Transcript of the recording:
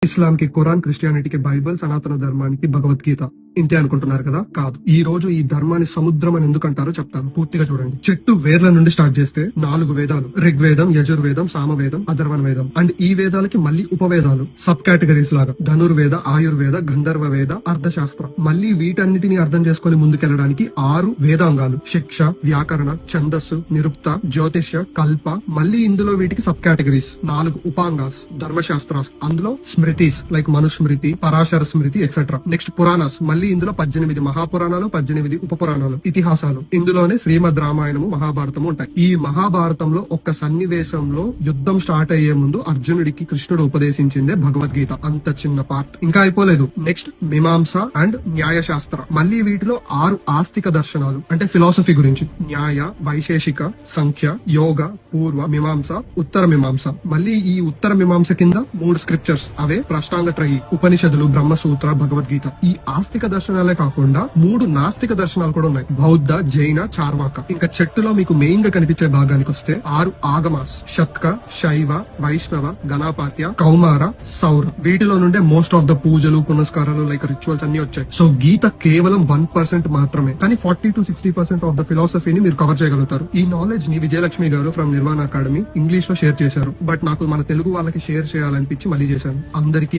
ఇస్లాం కి ఖురాన్, క్రిస్టియానిటీకి బైబిల్, సనాతన ధర్మానికి భగవద్గీత. ఇంతే అనుకుంటున్నారు కదా? కాదు. ఈ రోజు ఈ ధర్మాన్ని సముద్రం అని ఎందుకంటారో చెప్తాను, పూర్తిగా చూడండి. చెట్టు వేర్ల నుండి స్టార్ట్ చేస్తే 4 వేదాలు: ఋగ్వేదం, యజుర్వేదం, సామవేదం, అథర్వణ వేదం. అండ్ ఈ వేదాలకి మళ్ళీ ఉపవేదాలు, సబ్ కేటగిరీస్ లాగా ధనుర్వేద, ఆయుర్వేద, గంధర్వ వేద, అర్థశాస్త్రం. మళ్ళీ వీటన్నిటిని అర్థం చేసుకుని ముందుకెళ్ళడానికి 6 వేదాంగాలు: శిక్ష, వ్యాకరణ, ఛందస్సు, నిరుక్త, జ్యోతిష్య, కల్ప. మళ్ళీ ఇందులో వీటికి సబ్ కేటగిరీస్ 4 ఉపాంగాస్, ధర్మశాస్త్రాస్. అందులో స్మృతిస్ లైక్ మనుస్మృతి, పరాశర స్మృతి ఎక్సెట్రా. నెక్స్ట్ పురాణాస్. మళ్ళీ ఇందులో 18 మహాపురాణాలు, 18 ఉప పురాణాలు, ఇతిహాసాలు. ఇందులోనే శ్రీమద్ రామాయణము, మహాభారతము ఉంటాయి. ఈ మహాభారతంలో ఒక్క సన్నివేశంలో యుద్ధం స్టార్ట్ అయ్యే ముందు అర్జునుడికి కృష్ణుడు ఉపదేశించిందే భగవద్గీత. అంత చిన్న పార్ట్. ఇంకా అయిపోలేదు. Next Mimamsa and న్యాయశాస్త్ర. మళ్ళీ వీటిలో 6 ఆస్తిక దర్శనాలు అంటే ఫిలాసఫీ గురించి: న్యాయ, వైశేషిక, సంఖ్య, యోగ, పూర్వ మీమాంస, ఉత్తర మీమాంస. మళ్ళీ ఈ ఉత్తర మీమాంస కింద 3 స్క్రిప్చర్స్, అవే ప్రష్టాంగత్రయి, ఉపనిషదులు, బ్రహ్మసూత్ర, భగవద్గీత. ఈ ఆస్తిక దర్శనాలే కాకుండా 3 నాస్తిక దర్శనాలు కూడా ఉన్నాయి: బౌద్ధ, జైన, చార్వాక. ఇంకా చెట్టులో మీకు మెయిన్ గా కనిపించే భాగానికి వస్తే 6 ఆగమాస్: శత్క, శైవ, వైష్ణవ, గణాపాత్య, కౌమార, సౌర. వీటిలో నుండే మోస్ట్ ఆఫ్ ద పూజలు, పునస్కారాలు లైక్ రిచువల్స్ అన్ని వచ్చాయి. సో గీత కేవలం 1% మాత్రమే, కానీ 40 to 60% ఆఫ్ ద ఫిలాసఫీని మీరు కవర్ చేయగలుగుతారు. ఈ నాలెడ్జ్ ని విజయలక్ష్మి గారు ఫ్రమ్ నిర్వాణ అకాడమీ ఇంగ్లీష్ లో షేర్ చేశారు. బట్ నాకు మన తెలుగు వాళ్ళకి షేర్ చేయాలనిపించి మళ్ళీ చేశాను. అందరికీ